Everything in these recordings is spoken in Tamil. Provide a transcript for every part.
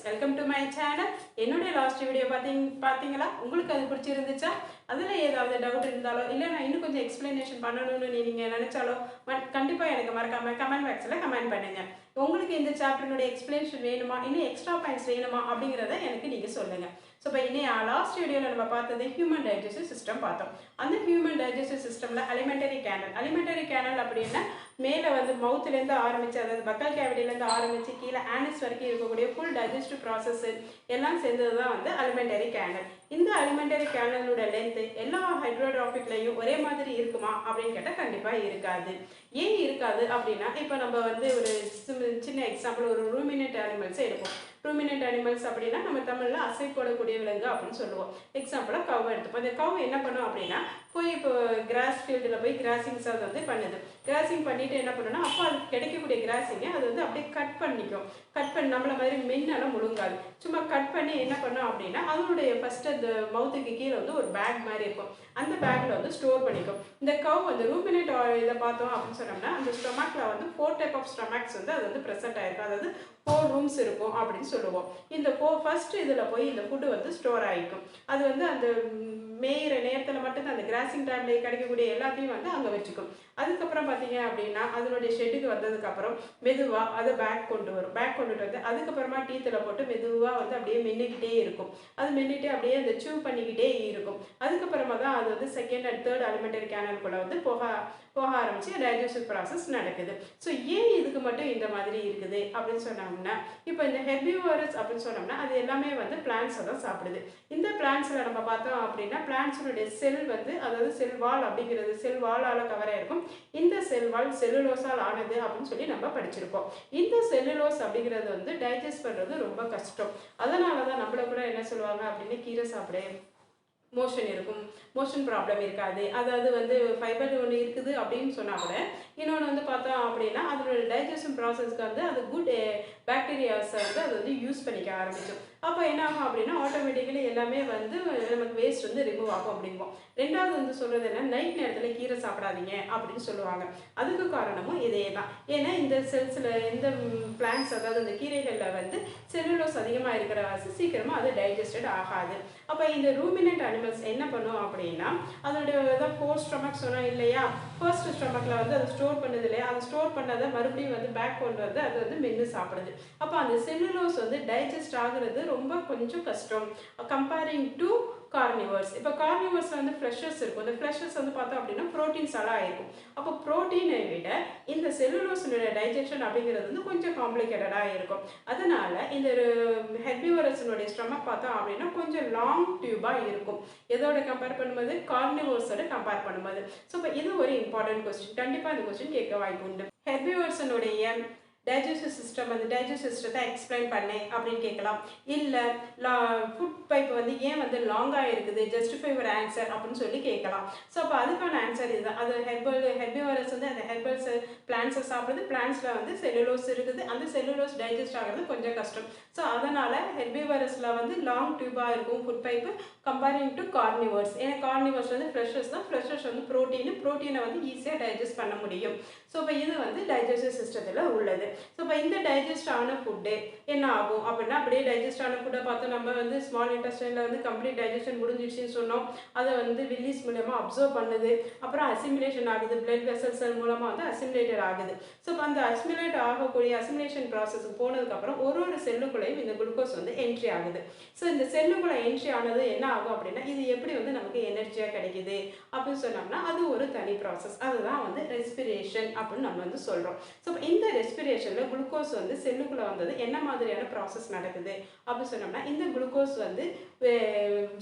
Welcome to my channel. என்னுடைய லாஸ்ட் வீடியோ பார்த்தீங்களா? உங்களுக்கு அது பிடிச்சிருந்துச்சா? அதில் ஏதாவது டவுட் இருந்தாலோ இல்லை நான் இன்னும் கொஞ்சம் எக்ஸ்பிளனேஷன் பண்ணணும்னு நீங்கள் நினச்சாலோ கண்டிப்பாக எனக்கு மறக்காமல் கமெண்ட் பாக்ஸில் கமெண்ட் பண்ணுங்கள். உங்களுக்கு இந்த சாப்டர்னுடைய எக்ஸ்பிளனேஷன் வேணுமா, இன்னும் எக்ஸ்ட்ரா பாயிண்ட்ஸ் வேணுமா அப்படிங்கிறத எனக்கு நீங்கள் சொல்லுங்கள். ஸோ இப்போ இன்னும் லாஸ்ட் வீடியோவில் நம்ம பார்த்தது ஹியூமன் டைஜஸ்டிவ் சிஸ்டம் பார்த்தோம். அந்த ஹியூமன் டைஜஸ்டிவ் சிஸ்டமில் அலிமெண்டரி கேனல் அப்படின்னா மேலே வந்து மவுத்துலேருந்து ஆரம்பித்து, அதாவது பக்கல் கேவிட்டிலேருந்து ஆரம்பித்து கீழே ஆனிஸ் வரைக்கும் இருக்கக்கூடிய ஃபுல் டைஜஸ்டிவ் ப்ராசஸ் எல்லாம் சேர்ந்தது தான் வந்து அலிமெண்டரி கேனல். இந்த அலிமெண்டரி கேனலோட லென்த்து எல்லா ஹைட்ரோட்ராஃபிக்லையும் ஒரே மாதிரி இருக்குமா அப்படின்னு கேட்டால் கண்டிப்பாக இருக்காது. ஏன் இருக்காது அப்படின்னா, இப்போ நம்ம வந்து ஒரு சின்ன எக்ஸாம்பிள், ஒரு ரூமினேட் அனிமல்ஸை எடுப்போம். ரூமினேட் அனிமல்ஸ் அப்படின்னா நம்ம தமிழில் அசை போடக்கூடிய விலங்கு அப்படின்னு சொல்லுவோம். எக்ஸாம்பிளாக கவ் எடுத்துப்போம். அந்த கவ் என்ன பண்ணும் அப்படின்னா, போய் இப்போ கிராஸ் ஃபீல்டில் போய் கிராசிங்ஸ் அது வந்து பண்ணுது. கிராசிங் பண்ணிட்டு என்ன பண்ணுன்னா, அப்போ அதுக்கு கிடைக்கக்கூடிய கிராசிங்கை அது வந்து அப்படியே கட் பண்ணிக்கும். கட் பண்ணி நம்மள மாதிரி மென்னெல்லாம் முழுங்காது. சும்மா கட் பண்ணி என்ன பண்ணும் அப்படின்னா, அதனுடைய ஃபஸ்ட்டு அந்த மவுத்துக்கு கீழே வந்து ஒரு பேக் மாதிரி இருக்கும். அந்த பேக்கில் வந்து ஸ்டோர் பண்ணிக்கும். இந்த கவ் வந்து ரூமினேட் இதை பார்த்தோம் அப்படின்னு சொன்னோம்னா, அந்த ஸ்டொமக்கில் வந்து 4 டைப் ஆஃப் ஸ்டொமக்ஸ் வந்து அது வந்து ப்ரெசென்ட் ஆகிருக்கும். அதாவது 4 ரூம்ஸ் இருக்கும் அப்படின்னு சொல்லுவோம். இந்த ஃபர்ஸ்ட் இதில் போய் இந்த ஃபுட்டு வந்து ஸ்டோர் ஆகிக்கும். அது வந்து அந்த மேயிற நேரத்தில் மட்டும்தான் அந்த கிராசிங் டைமில் கிடைக்கக்கூடிய எல்லாத்தையும் வந்து அங்கே வச்சுக்கும். அதுக்கப்புறம் பார்த்தீங்க அப்படின்னா, அதனுடைய ஷெட்டுக்கு வந்ததுக்கப்புறம் மெதுவாக அதை பேக் கொண்டுட்டு வந்து அதுக்கப்புறமா டீத்தில் போட்டு மெதுவாக வந்து அப்படியே மென்னுக்கிட்டே இருக்கும். அது மென்னுக்கிட்டே அப்படியே அந்த சூ பண்ணிக்கிட்டே இருக்கும். அதுக்கப்புறமா தான் அது வந்து செகண்ட் அண்ட் தேர்ட் அலிமெண்டரி கேனலுக்குள்ளே வந்து போக ஆரம்பித்து டைஜஸ்டிவ் ப்ராசஸ் நடக்குது. ஸோ ஏன் இதுக்கு மட்டும் இந்த மாதிரி இருக்குது அப்படின்னு சொன்னோம்னா, இப்போ இந்த ஹெர்பிவோரஸ் அப்படின்னு சொன்னோம்னா அது எல்லாமே வந்து பிளான்ட்ஸை தான் சாப்பிடுது. இந்த பிளான்ட்ஸில் நம்ம பார்த்தோம் அப்படின்னா, பிளான்ட்ஸுடைய செல் வந்து, அதாவது செல் வால் அப்படிங்கிறது செல் வாலால் கவர் ஆகிருக்கும். இந்த செல் வால் செல்லுலோஸால் ஆனது அப்படின்னு சொல்லி நம்ம படிச்சிருப்போம். இந்த செல்லுலோஸ் அப்படிங்கிறது வந்து டைஜஸ்ட் பண்ணுறது ரொம்ப கஷ்டம். அதனால தான் நம்மளை கூட என்ன சொல்லுவாங்க அப்படின்னா, கீரை சாப்பிடு, மோஷன் இருக்கும், மோஷன் ப்ராப்ளம் இருக்காது. அதாவது வந்து ஃபைபர் ஒன்று இருக்குது அப்படின்னு சொன்னால் கூட, இன்னொன்று வந்து பார்த்தோம் அப்படின்னா அதோட டைஜஷன் ப்ராசஸ்க்கு வந்து அது குட் பாக்டீரியாஸை வந்து அது வந்து யூஸ் பண்ணிக்க ஆரம்பிக்கும். அப்போ என்ன ஆகும் அப்படின்னா, ஆட்டோமேட்டிக்கலி எல்லாமே வந்து நமக்கு வேஸ்ட் வந்து ரிமூவ் ஆகும் அப்படிங்குவோம். ரெண்டாவது வந்து சொல்கிறது என்ன, நைட் நேரத்தில் கீரை சாப்பிடாதீங்க அப்படின்னு சொல்லுவாங்க. அதுக்கு காரணமும் இதே தான். ஏன்னா இந்த செல்ஸில் இந்த பிளான்ட்ஸ், அதாவது இந்த கீரைகளில் வந்து செல்லுலோஸ் அதிகமாக இருக்கிற சீக்கிரமாக அது டைஜஸ்டட் ஆகாது. அப்போ இந்த ரூமினேட் அனிமல்ஸ் என்ன பண்ணும் அப்படின்னா, அதோடைய தான் 4 ஸ்டொமக் சொன்னோம் இல்லையா, ஃபர்ஸ்ட் ஸ்டொமக்கில் வந்து அது ஸ்டோர் பண்ணுது இல்லையா, அது ஸ்டோர் பண்ணதை மறுபடியும் வந்து பேக் கொண்டு வந்து அது வந்து மென்று சாப்பிடுது. அப்போ அந்த செல்லுலோஸ் வந்து டைஜஸ்ட் ஆகுறது ரொம்ப கொஞ்சம் கஷ்டம் கம்பேரிங் டு கார்னிவர்ஸ். இப்போ கார்னிவர்ஸில் வந்து ஃப்ளஷஸ் இருக்கும். இந்த ஃப்ளஷஸ் வந்து பார்த்தோம் அப்படின்னா ப்ரோட்டீன்ஸாலாம் இருக்கும். அப்போ ப்ரோட்டீனை விட இந்த செல்லுலோஸினுடைய டைஜஷன் அப்படிங்கிறது வந்து கொஞ்சம் காம்ப்ளிகேட்டடாக இருக்கும். அதனால் இந்த ஹெர்பிவோரஸினுடைய ஸ்டொமக் பார்த்தோம் அப்படின்னா கொஞ்சம் லாங் டியூபாக இருக்கும். எதோட கம்பேர் பண்ணும்போது, கார்னிவர்ஸோட கம்பேர் பண்ணும்போது. ஸோ இப்போ இது ஒரு இம்பார்ட்டன்ட் கொஸ்டின். கண்டிப்பாக இந்த கொஸ்டின் கேட்க வாய்ப்பு உண்டு. ஹெர்பிவோரஸினுடைய டைஜஸ்டிவ் சிஸ்டம், அந்த டைஜஸ்டிவ் சிஸ்டத்தை எக்ஸ்பிளைன் பண்ணேன் அப்படின்னு கேட்கலாம். இல்லை ஃபுட் பைப் வந்து ஏன் வந்து லாங்காக இருக்குது, ஜஸ்டிஃபை ஒரு ஆன்சர் அப்படின்னு சொல்லி கேட்கலாம். ஸோ அப்போ அதுக்கான ஆன்சர் இதுதான். அது ஹெர்பிவோரஸ் வந்து அந்த ஹெர்பல்ஸ் பிளான்ட்ஸை சாப்பிடுது. பிளான்ட்ஸில் வந்து செல்லுலோஸ் இருக்குது. அந்த செல்லுலோஸ் டைஜஸ்ட் ஆகிறது கொஞ்சம் கஷ்டம். ஸோ அதனால் ஹெர்பிவோரஸில் வந்து லாங் டியூபாக இருக்கும் food pipe comparing to carnivores. ஏன்னா கார்னிவர்ஸ் வந்து ஃப்ளஷஸ் தான். ஃப்ளஷஸ் வந்து ப்ரோட்டீனை வந்து ஈஸியாக டைஜஸ்ட் பண்ண முடியும். ஸோ இப்போ இது வந்து டைஜஸ்டிவ் சிஸ்டத்தில் உள்ளது. ஸோ இப்போ இந்த டைஜஸ்ட் ஆன ஃபுட்டு என்ன ஆகும் அப்படின்னா, அப்படியே டைஜஸ்ட் ஆன ஃபுட்டை பார்த்து நம்ம வந்து ஸ்மால் இன்டெஸ்டைனில் வந்து கம்ப்ளீட் டைஜஷன் முடிஞ்சிடுச்சுன்னு சொன்னோம். அதை வந்து வில்லிஸ் மூலமாக அப்சர்வ் பண்ணுது. அப்புறம் அசிமுலேஷன் ஆகுது. பிளட் வெசல்ஸ் மூலமாக வந்து அசிமுலேட்டட் ஆகுது. ஸோ இப்போ அந்த அசிமுலேஷன் ப்ராசஸுக்கு போனதுக்கப்புறம் ஒரு செல்லுக்குள்ளேயும் இந்த குளுக்கோஸ் வந்து என்ட்ரி ஆகுது. ஸோ இந்த செல்லுக்குள்ளே என்ட்ரி ஆனது என்ன ஆகும் அப்படின்னா, இது எப்படி வந்து நமக்கு எனர்ஜியாக கிடைக்குது அப்படின்னு சொன்னோம்னா அது ஒரு தனி ப்ராசஸ். அதுதான் வந்து ரெஸ்பிரேஷன் அப்படின்னு நம்ம வந்து சொல்கிறோம். ஸோ இந்த ரெஸ்பிரேஷனில் குளுக்கோஸ் வந்து செல்லுக்குள்ளே வந்தது என்ன மாதிரியான ப்ராசஸ் நடக்குது அப்படின்னு சொன்னோம்னா, இந்த குளுக்கோஸ் வந்து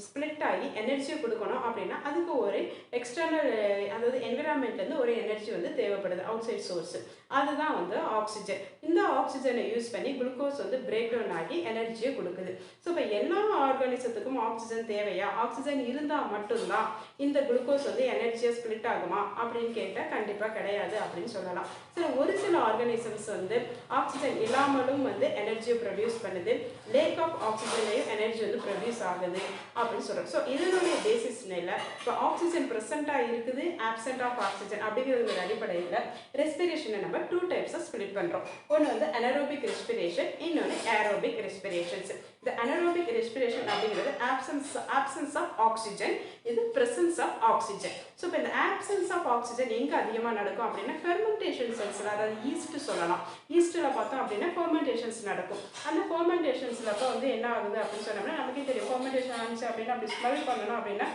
ஸ்ப்ளிட் ஆகி எனர்ஜியை கொடுக்கணும் அப்படின்னா அதுக்கு ஒரு எக்ஸ்டர்னல், அதாவது என்விரான்மெண்ட்லேருந்து ஒரு எனர்ஜி வந்து தேவைப்படுது, அவுட் சைட் சோர்ஸ். அதுதான் வந்து ஆக்சிஜன். இந்த ஆக்சிஜனை யூஸ் பண்ணி குளுக்கோஸ் வந்து பிரேக் டவுன் ஆகி எனர்ஜியை கொடுக்குது. ஸோ இப்போ எல்லா ஆர்கானிசத்துக்கும் ஆக்சிஜன் தேவையா, ஆக்சிஜன் இருந்தால் மட்டும்தான் இந்த குளுக்கோஸ் வந்து எனர்ஜியாக ஸ்ப்ளிட் ஆகுமா அப்படின்னு கேட்டால் கண்டிப்பாக கிடையாது அப்படின்னு சொல்லலாம். சரி, ஒரு சில ஆர்கானிசம்ஸ் வந்து ஆக்சிஜன் இல்லாமலும் வந்து எனர்ஜியை ப்ரொடியூஸ் பண்ணுது. லேக் ஆஃப் ஆக்சிஜன்லையும் எனர்ஜி வந்து ப்ரொடியூஸ் ஆகுது அப்படின்னு சொல்கிறோம். ஸோ இதனுடைய பேசிஸ்னில் இப்போ ஆக்சிஜன் ப்ரெசண்ட்டாக இருக்குது, ஆப்சென்ட் ஆஃப் ஆக்சிஜன் அப்படிங்கிற ஒரு அடிப்படையில் ரெஸ்பிரேஷனை நம்ம டூ டைப்ஸாக ஸ்ப்ளிட் பண்ணுறோம். ஒன்று வந்து அனரோபிக் ரெஸ்பிரேஷன், இன்னொன்று ஏரோபிக் ரெஸ்பிரேஷன்ஸ். இந்த அனரோபிக் ரெஸ்பிரேஷன் அப்படிங்கிறது ஆப்சன்ஸ் ஆஃப் ஆக்சிஜன், இது பிரசன்ஸ் ஆஃப் ஆக்சிஜன். ஸோ இப்போ இந்த ஆப்சன்ஸ் ஆஃப் ஆக்சிஜன் எங்கே அதிகமாக நடக்கும் அப்படின்னா ஃபெர்மெண்டேஷன் செல்ஸில், அதாவது ஈஸ்ட் சொல்லலாம். ஈஸ்ட்டில் பார்த்தோம் அப்படின்னா ஃபெர்மெண்டேஷன்ஸ் நடக்கும். அந்த ஃபெர்மெண்டேஷன்ஸில் அப்போ வந்து என்ன ஆகுது அப்படின்னு சொன்னோம்னா நமக்கே தெரியும். ஃபெர்மெண்டேஷன் ஆனிச்சு அப்படின்னா அப்படி ஸ்மெல் பண்ணணும் அப்படின்னா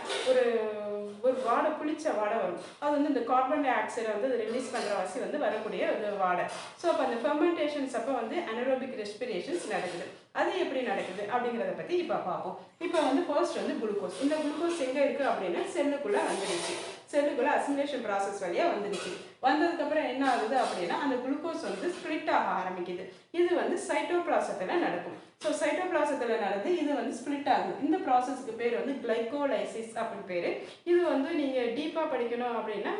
ஒரு வாடை, புளிச்ச வாடை வரும். அது வந்து இந்த கார்பன் டை ஆக்சைடை வந்து ரிலீஸ் பண்ணுற வாசி வந்து வரக்கூடிய ஒரு வாடை. ஸோ அப்போ அந்த ஃபெர்மெண்டேஷன்ஸ் அப்போ வந்து அனரோபிக் ரெஸ்பிரேஷன்ஸ் நடக்குது. அது எப்படி நடக்குது அப்படிங்கிறத பற்றி இப்போ பார்ப்போம். இப்போ வந்து ஃபர்ஸ்ட் வந்து குளுக்கோஸ். இந்த குளுக்கோஸ் எங்கே இருக்குது அப்படின்னா செல்லுக்குள்ளே வந்துடுச்சு. செல்லுக்குள்ளே அசிமிலேஷன் ப்ராசஸ் வழியாக வந்துடுச்சு. வந்ததுக்கப்புறம் என்ன ஆகுது அப்படின்னா அந்த குளுக்கோஸ் வந்து ஸ்ப்ளிட் ஆக ஆரம்பிக்குது. இது வந்து சைட்டோபிளாசத்தில் நடக்கும். ஸோ சைட்டோபிளாசத்தில் நடந்து இது வந்து ஸ்ப்ளிட் ஆகுது. இந்த ப்ராசஸ்க்கு பேர் வந்து கிளைகோலைசிஸ் அப்படின்னு பேர். இது வந்து நீங்கள் டீப்பாக படிக்கணும் அப்படின்னா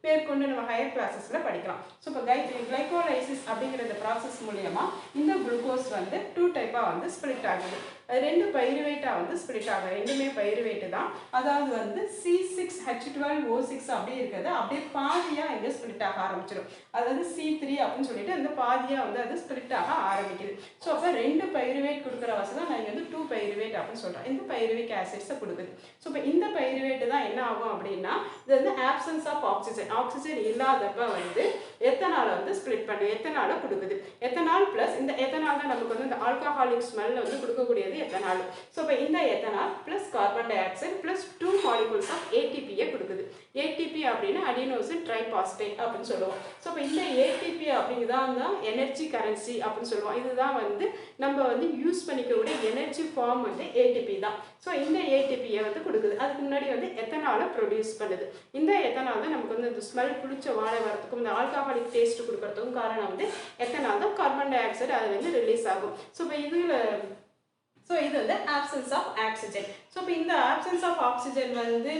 பேர்கொண்டு நம்ம ஹையர் கிளாஸஸில் படிக்கலாம். ஸோ இப்போ கிளைகோலைசிஸ் அப்படிங்கிற இந்த ப்ராசஸ் மூலயமா இந்த குளுக்கோஸ் வந்து டூ டைப்பாக வந்து ஸ்ப்ளிட் ஆகுது. ரெண்டு பைருவேட்டாக வந்து ஸ்ப்ளிட் ஆகும். ரெண்டுமே பைருவேட்டு தான். அதாவது வந்து C6H12O6 அப்படியே இருக்கிறது அப்படியே பாதியாக இங்கே ஸ்ப்ளிட் ஆக ஆரம்பிச்சிடும். அதாவது C3 அப்படின்னு சொல்லிட்டு அந்த பாதியாக வந்து அது ஸ்ப்ளிட் ஆக ஆரம்பிக்குது. ஸோ அப்போ ரெண்டு பைருவேட் கொடுக்குற வசதி நான் இங்கே வந்து 2 பைருவேட் அப்படின்னு சொல்கிறேன். இந்த பைருவிக் ஆசிட்ஸை கொடுக்குது. ஸோ இப்போ இந்த பைருவேட்டு தான் என்ன ஆகும் அப்படின்னா இது வந்து ஆப்சன்ஸ் ஆஃப் ஆக்சிஜன், ஆக்சிஜன் இல்லாதப்ப வந்து எத்தனாலை வந்து ஸ்ப்ளிட் பண்ணு, எத்தனாலை கொடுக்குது. எத்தனால் ப்ளஸ் இந்த எத்தனால் தான் நமக்கு வந்து இந்த ஆல்கஹாலிக் ஸ்மெல் வந்து கொடுக்கக்கூடியது எத்தனால். ஸோ இப்போ இந்த ethanol plus carbon dioxide plus 2 molecules of ஏடிபியை கொடுக்குது. ஏடிபி அப்படின்னா அடினோசின் ட்ரைபாஸ்பேட் அப்படின்னு சொல்லுவோம். ஸோ இப்போ இந்த ஏடிபி அப்படிங்கிறதான் தான் எனர்ஜி கரன்சி அப்படின்னு சொல்லுவோம். இதுதான் வந்து நம்ம வந்து யூஸ் பண்ணிக்கக்கூடிய எனர்ஜி ஃபார்ம் வந்து ஏடிபி தான். ஸோ இந்த ஏடிபியை வந்து கொடுக்குது. அதுக்கு முன்னாடி வந்து எத்தனாலை ப்ரொடியூஸ் பண்ணுது. இந்த எத்தனால் தான் நமக்கு வந்து இந்த ஸ்மெல் பிடிச்ச வாழை வரத்துக்கும் இந்த ஆல்கஹாலிக் டேஸ்ட் கொடுக்கறதுக்கும் காரணம் வந்து எத்தனால் தான். கார்பன் டை ஆக்சைடு அது வந்து ரிலீஸ் ஆகும். ஸோ இப்போ இது வந்து ஆப்சன்ஸ் ஆஃப் ஆக்சிஜன். ஸோ இப்போ இந்த ஆப்சன்ஸ் ஆஃப் ஆக்சிஜன் வந்து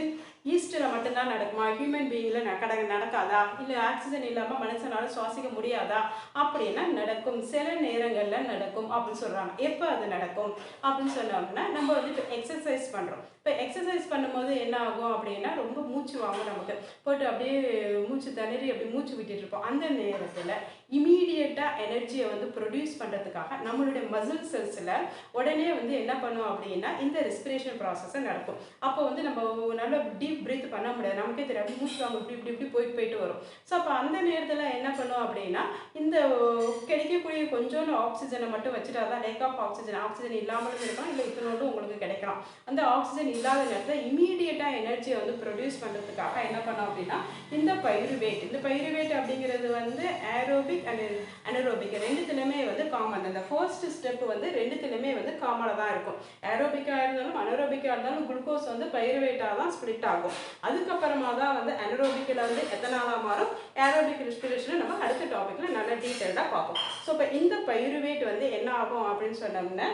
ஈஸ்ட்டில் மட்டும்தான் நடக்குமா, ஹியூமன் பீயிங்கில் நடக்காதா, இல்லை ஆக்சிஜன் இல்லாமல் மனுஷனால் சுவாசிக்க முடியாதா அப்படின்னா நடக்கும். சில நேரங்களில் நடக்கும் அப்படின்னு சொல்கிறாங்க. எப்போ அது நடக்கும் அப்படின்னு சொன்னோம்னா நம்ம வந்து இப்போ எக்ஸசைஸ் பண்ணுறோம். இப்போ எக்ஸசைஸ் பண்ணும்போது என்ன ஆகும் அப்படின்னா ரொம்ப மூச்சு வாங்கும். நமக்கு போட்டு அப்படியே மூச்சு திணறி அப்படி மூச்சு விட்டுட்டு இருப்போம். அந்த நேரத்தில் இமீடியட்டாக எனர்ஜியை வந்து ப்ரொடியூஸ் பண்ணுறதுக்காக நம்மளுடைய மசில் செல்ஸில் உடனே வந்து என்ன பண்ணும் அப்படின்னா இந்த ரெஸ்பிரேஷன் ப்ராசஸை நடக்கும். அப்போ வந்து நம்ம நல்லா டீப் பிரீத் பண்ண முடியாது. நமக்கே தெரியாது மூச்சு வாங்க இப்படி போயிட்டு வரும். ஸோ அப்போ அந்த நேரத்தில் என்ன பண்ணும் அப்படின்னா இந்த கிடைக்கக்கூடிய கொஞ்சோண்டு ஆக்சிஜனை மட்டும் வச்சுட்டா தான் லேக் ஆஃப் ஆக்சிஜன் இல்லாமலும் இருக்கலாம், இல்லை இத்தனோடு உங்களுக்கு கிடைக்கலாம். அந்த ஆக்சிஜன் இல்லாத நேரத்தில் இமீடியட்டாக எனர்ஜியை வந்து ப்ரொடியூஸ் பண்ணுறதுக்காக என்ன பண்ணோம் அப்படின்னா இந்த பைருவேட் அப்படிங்கிறது வந்து ஏரோபிக் அண்ட் அனரோபிக் ரெண்டுத்துலையுமே வந்து காமன். அந்த ஃபர்ஸ்ட் ஸ்டெப் வந்து ரெண்டுத்துலையுமே வந்து காமனாக தான் இருக்கும். ஏரோபிக்காக இருந்தாலும் அனரோபிக்காக இருந்தாலும் குளுக்கோஸ் வந்து பைருவேட்டாக தான் ஸ்ப்ளிட் ஆகும். அதுக்கப்புறமா தான் வந்து அனரோபிக்கில் வந்து எத்தனாலாக மாறும். ஏரோபிக் ரெஸ்பிரேஷனை நம்ம அடுத்த டாப்பிக்கில் நல்லா டீட்டெயிலாக பார்ப்போம். ஸோ இப்போ இந்த பைருவேட் வந்து என்ன ஆகும் அப்படின்னு சொன்னோம்னா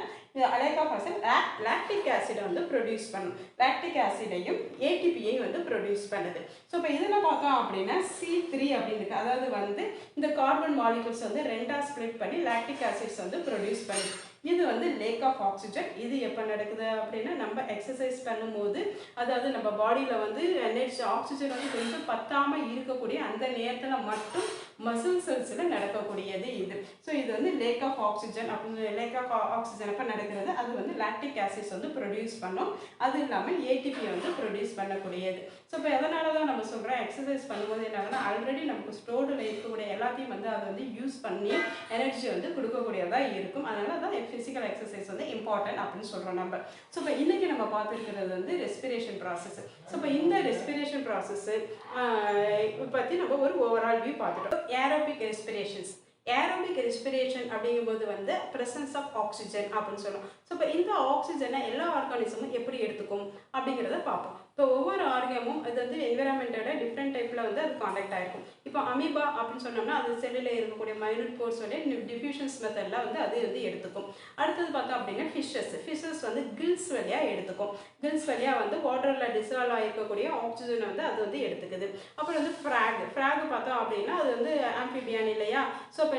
லாக்டிக் ஆசிடை வந்து ப்ரொடியூஸ் பண்ணும். லாக்டிக் ஆசிடையும் ஏடிபியையும் வந்து ப்ரொடியூஸ் பண்ணுது. ஸோ இப்போ இதில் பார்த்தோம் அப்படின்னா C3 அப்படின்னு இருக்கு. அதாவது வந்து இந்த கார்பன் மாலிகூல்ஸ் வந்து ரெண்டாக ஸ்ப்ளிட் பண்ணி லாக்டிக் ஆசிட்ஸ் வந்து ப்ரொடியூஸ் பண்ணுது. இது வந்து லேக் ஆஃப் ஆக்சிஜன். இது எப்போ நடக்குது அப்படின்னா நம்ம எக்ஸசைஸ் பண்ணும்போது, அதாவது நம்ம பாடியில் வந்து எனர்ஜி ஆக்சிஜன் வந்து கொஞ்சம் பத்தாமல் இருக்கக்கூடிய அந்த நேரத்தில் மட்டும் மசில் செல்ஸில் நடக்கக்கூடியது இது. ஸோ இது வந்து லேக் ஆஃப் ஆக்சிஜன் அப்படின்னு லேக் ஆஃப் ஆக்சிஜன் அப்போ நடக்கிறது. அது வந்து லாக்டிக் ஆசிட்ஸ் வந்து ப்ரொடியூஸ் பண்ணும். அது இல்லாமல் ஏடிபியை வந்து ப்ரொடியூஸ் பண்ணக்கூடியது. ஸோ இப்போ எதனால தான் நம்ம சொல்கிறோம் எக்ஸசைஸ் பண்ணும்போது என்ன ஆகுதுன்னா ஆல்ரெடி நமக்கு ஸ்டோர்டில் இருக்கக்கூடிய எல்லாத்தையும் வந்து அதை வந்து யூஸ் பண்ணி எனர்ஜி வந்து கொடுக்கக்கூடியதாக இருக்கும். அதனால தான் ஃபிசிக்கல் எக்ஸசைஸ் வந்து இம்பார்ட்டன்ட் அப்படின்னு சொல்கிறோம் நம்ம. ஸோ இப்போ இன்றைக்கி நம்ம பார்த்துருக்கிறது வந்து ரெஸ்பிரேஷன் ப்ராசஸ். ஸோ இப்போ இந்த ரெஸ்பிரேஷன் ப்ராசஸ்ஸு பற்றி நம்ம ஒரு ஓவரால் வியூ பார்த்துட்டோம். ஏரோபிக் ரெஸ்பிரேஷன் அப்படிங்கும்போது வந்து ப்ரெசன்ஸ் ஆஃப் ஆக்சிஜன் அப்படின்னு சொல்லுவோம். ஸோ இப்போ இந்த ஆக்சிஜனை எல்லா ஆர்கானிசமும் எப்படி எடுத்துக்கும் அப்படிங்கிறத பார்ப்போம். இப்போ ஒவ்வொரு ஆர்கமும் அது வந்து என்விரான்மெண்ட்டோட டிஃப்ரெண்ட் டைப்பில் வந்து அது காண்டாக்ட் ஆகிருக்கும். இப்போ அமீபா அப்படின்னு சொன்னோம்னா அது செல்லில் இருக்கக்கூடிய மைனூட் போர்ஸோட டிஃப்யூஷன்ஸ் மெத்தடில் வந்து அது வந்து எடுத்துக்கும். அடுத்தது பார்த்தோம் அப்படின்னா ஃபிஷ்ஷஸ் வந்து கில்ஸ் வழியாக எடுத்துக்கும். கில்ஸ் வழியாக வந்து வாட்டரில் டிசால்வ் ஆகிருக்கக்கூடிய ஆக்சிஜனை வந்து அது வந்து எடுத்துக்குது. அப்புறம் வந்து ஃப்ராக் பார்த்தோம் அப்படின்னா அது வந்து ஆம்பிபியான் இல்லையா. ஸோ இப்போ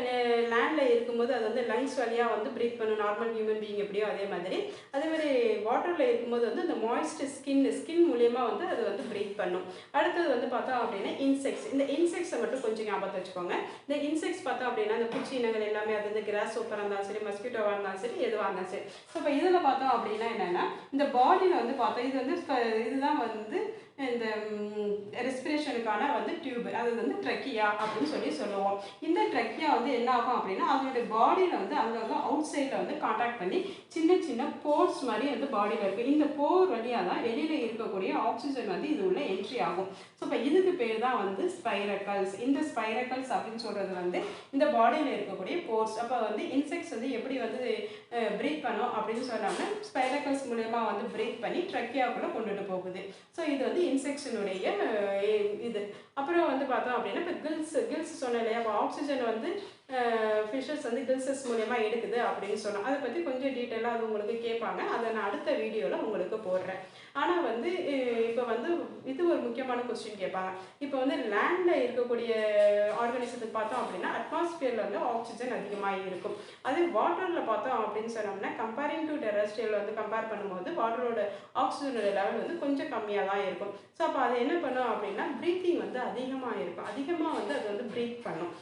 லேண்டில் இருக்கும்போது அது வந்து லங்ஸ் வழியாக வந்து ப்ரீத் பண்ணும். நார்மல் ஹியூமன் பீயிங் எப்படியோ அதே மாதிரி வாட்டரில் இருக்கும்போது வந்து இந்த மாய்ஸ்ட் ஸ்கின் மூலியமாக வந்து அது வந்து ப்ரீத் பண்ணும். அடுத்தது வந்து பார்த்தோம் அப்படின்னா இன்செக்ட்ஸ். இந்த இன்செக்ட்ஸை மட்டும் கொஞ்சம் ஞாபகத்தை வச்சுக்கோங்க. இந்த இன்செக்ட்ஸ் பார்த்தோம் அப்படின்னா இந்த பூச்சி இனங்கள் எல்லாமே, அது வந்து கிராஸ் சூப்பராக இருந்தாலும் சரி, மஸ்கிட்டோவாக இருந்தாலும் சரி, எதுவாக இருந்தாலும் சரி. ஸோ இப்போ இதில் பார்த்தோம் அப்படின்னா என்னென்னா இந்த பாடியில் வந்து பார்த்தோம், இது வந்து இதுதான் வந்து இந்த ரெஸ்பிரேஷனுக்கான வந்து டியூப், அது வந்து ட்ரெக்கியா அப்படின்னு சொல்லுவோம். இந்த ட்ரெக்கியா வந்து என்ன ஆகும் அப்படின்னா அதனுடைய பாடியில் வந்து அங்கங்கே அவுட் சைடில் வந்து காண்டாக்ட் பண்ணி சின்ன சின்ன போர்ஸ் மாதிரி வந்து பாடியில் இருக்குது. இந்த போர் வழியாக தான் வெளியில் இருக்கக்கூடிய ஆக்சிஜன் வந்து இது உள்ள என்ட்ரி ஆகும். ஸோ இப்போ இதுக்கு பேர் தான் வந்து ஸ்பைரக்கல்ஸ். இந்த ஸ்பைரக்கல்ஸ் அப்படின்னு சொல்கிறது வந்து இந்த பாடியில் இருக்கக்கூடிய போர்ஸ். அப்போ வந்து இன்செக்ட்ஸ் வந்து எப்படி வந்து ப்ரீத் பண்ணும் அப்படின்னு சொன்னோம்னா ஸ்பைரக்கல்ஸ் மூலயமா வந்து ப்ரீத் பண்ணி ட்ரெக்கியாவுக்குள்ளே கொண்டுட்டு போகுது. ஸோ இது வந்து இன்செக்ஷனுடைய இது. அப்புறம் வந்து பார்த்தோம் அப்படின்னா இப்போ கில்ஸ் சொன்னேன் இல்லையா, அப்போ ஆக்சிஜன் வந்து ஃபிஷஸ் வந்து கில்ஸஸ் மூலயமா எடுக்குது அப்படின்னு சொன்னோம். அதை பற்றி கொஞ்சம் டீட்டெயிலாக அது உங்களுக்கு கேட்பாங்க, அதை நான் அடுத்த வீடியோவில் உங்களுக்கு போடுறேன். ஆனால் வந்து இப்போ வந்து இது ஒரு முக்கியமான கொஸ்டின் கேட்பாங்க. இப்போ வந்து லேண்டில் இருக்கக்கூடிய ஆர்கானிசத்துக்கு பார்த்தோம் அப்படின்னா அட்மாஸ்பியரில் வந்து ஆக்சிஜன் அதிகமாக இருக்கும். அதே வாட்டரில் பார்த்தோம் அப்படின்னு சொன்னோம்னா கம்பேரிங் டு டெரஸ்ட்ரியல் வந்து கம்பேர் பண்ணும்போது வாட்டரோட ஆக்சிஜனோட லெவல் வந்து கொஞ்சம் கம்மியாக தான் இருக்கும். ஸோ அப்போ அது என்ன பண்ணும் அப்படின்னா ப்ரீத்திங் வந்து அதிகமாக இருக்கும், அதிகமாக வந்து அது வந்து ப்ரீத் பண்ணும்.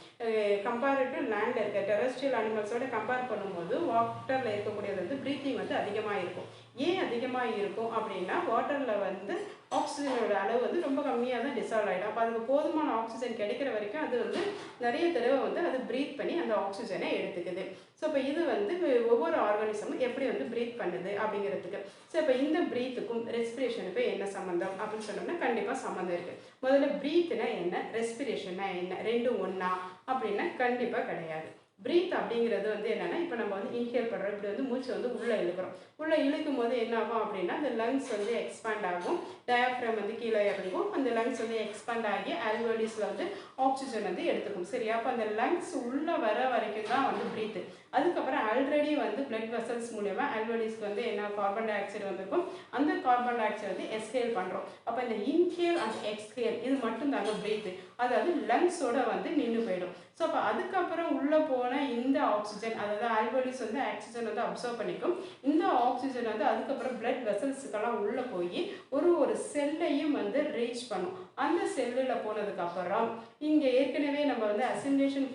கம்பேரிட்டிவ் லேண்டில் இருக்க டெரஸ்ட்ரியல் அனிமல்ஸோட கம்பேர் பண்ணும்போது வாட்டரில் இருக்கக்கூடியது வந்து ப்ரீத்திங் வந்து அதிகமாக இருக்கும். ஏன் அதிகமாக இருக்கும் அப்படின்னா வாட்டரில் வந்து ஆக்சிஜனோட அளவு வந்து ரொம்ப கம்மியாக தான் டிசால்வ் ஆகிடும். அப்போ அதுக்கு போதுமான ஆக்சிஜன் கிடைக்கிற வரைக்கும் அது வந்து நிறைய தடவை வந்து அது ப்ரீத் பண்ணி அந்த ஆக்சிஜனை எடுத்துக்குது. ஸோ இப்போ இது வந்து ஒவ்வொரு ஆர்கானிசமும் எப்படி வந்து ப்ரீத் பண்ணுது அப்படிங்கிறதுக்கு. ஸோ இப்போ இந்த ப்ரீத்துக்கும் ரெஸ்பிரேஷனுக்கும் என்ன சம்மந்தம் அப்படின்னு சொன்னோம்னா கண்டிப்பாக சம்மந்தம் இருக்குது. முதல்ல ப்ரீத்னா என்ன, ரெஸ்பிரேஷன்னா என்ன, ரெண்டும் ஒன்றா அப்படின்னா கண்டிப்பாக கிடையாது. ப்ரீத் அப்படிங்கிறது வந்து என்னென்னா இப்போ நம்ம வந்து இன்ஹேல் பண்ணுறோம், இப்படி வந்து மூச்சை வந்து உள்ளே இழுக்கிறோம். உள்ளே இழுக்கும் போது என்ன ஆகும் அப்படின்னா அந்த லங்ஸ் வந்து எக்ஸ்பேண்ட் ஆகும், டயாஃப்ரம் வந்து கீழே இறங்கும், அந்த லங்ஸ் வந்து எக்ஸ்பேண்ட் ஆகி ஆல்வெயோலிஸில் வந்து ஆக்சிஜன் வந்து எடுத்துக்கும். சரியா, அப்போ அந்த லங்ஸ் உள்ளே வர வரைக்கும் தான் வந்து ப்ரீத்து. அதுக்கப்புறம் ஆல்ரெடி வந்து பிளட் வெசல்ஸ் மூலமா ஆல்வெயோலிஸ்க்கு வந்து என்ன கார்பன் டை ஆக்சைடு வந்திருக்கும், அந்த கார்பன் டை ஆக்சைடு வந்து எக்ஸ்ஹேல் பண்ணுறோம். அப்போ இந்த இன்ஹேல் அண்ட் எக்ஸ்ஹேல் இது மட்டும் தாங்க ப்ரீத்து, அதாவது லங்ஸோட வந்து நின்று போயிடும். ஸோ அப்போ அதுக்கப்புறம் உள்ளே போன இந்த ஆக்சிஜன், அதாவது ஆல்வெயோலிஸ் வந்து ஆக்சிஜன் வந்து அப்சர்வ் பண்ணிக்கும். இந்த ஆக்சிஜன் வந்து அதுக்கப்புறம் பிளட் வெசல்ஸுக்கெல்லாம் உள்ளே போய் ஒரு செல்லையும் வந்து ரீச் பண்ணும். அந்த செல்லில் போனதுக்கப்புறம் இங்கே ஏற்கனவே நம்ம வந்து அசிமிலேஷன்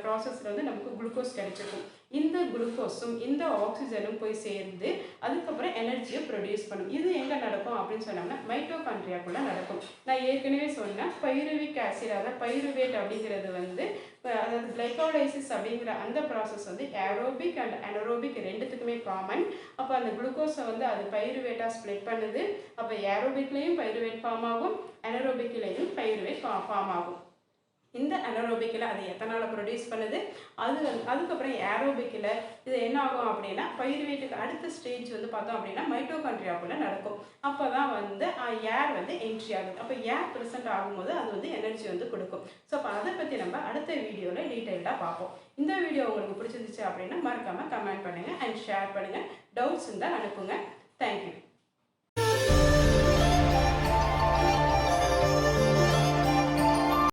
ப்ராசஸில் வந்து நமக்கு குளுக்கோஸ் கிடைச்சிருக்கும். இந்த குளுக்கோஸும் இந்த ஆக்சிஜனும் போய் சேர்ந்து அதுக்கப்புறம் எனர்ஜியை ப்ரொடியூஸ் பண்ணும். இது எங்கே நடக்கும் அப்படின்னு சொன்னோம்னா மைட்டோகாண்ட்ரியாக்குள்ளே நடக்கும். நான் ஏற்கனவே சொன்னேன் பைருவிக் ஆசிட், அதாவது பைருவேட் அப்படிங்கிறது வந்து அதாவது கிளைகோலைசிஸ் அப்படிங்கிற அந்த ப்ராசஸ் வந்து ஏரோபிக் அண்ட் அனரோபிக் ரெண்டுத்துக்குமே காமன். அப்போ அந்த குளுக்கோஸை வந்து அது பைருவேட்டாக ஸ்ப்ளிட் பண்ணுது. அப்போ ஏரோபிக்லேயும் பைருவேட் ஃபார்ம் ஆகும், அனரோபிக்லேயும் பைருவேட் ஃபார்ம் ஆகும். இந்த அனரோபிக்கில் அது எத்தனால் ப்ரொடியூஸ் பண்ணுது, அதுக்கப்புறம் ஏரோபிக்கில் இது என்ன ஆகும் அப்படின்னா பைருவேட்டுக்கு அடுத்த ஸ்டேஜ் வந்து பார்த்தோம் அப்படின்னா மைட்டோகாண்ட்ரியாக்குள்ளே நடக்கும். அப்போ தான் வந்து ஏர் வந்து என்ட்ரி ஆகுது. அப்போ ஏர் ப்ரெசென்ட் ஆகும்போது அது வந்து எனர்ஜி வந்து கொடுக்கும். ஸோ அப்போ அதை பற்றி நம்ம அடுத்த வீடியோவில் டீட்டெயில்டாக பார்ப்போம். இந்த வீடியோ உங்களுக்கு பிடிச்சிருந்துச்சு அப்படின்னா மறக்காமல் கமெண்ட் பண்ணுங்கள் அண்ட் ஷேர் பண்ணுங்கள். டவுட்ஸ் இருந்தால் அனுப்புங்க. தேங்க்யூ.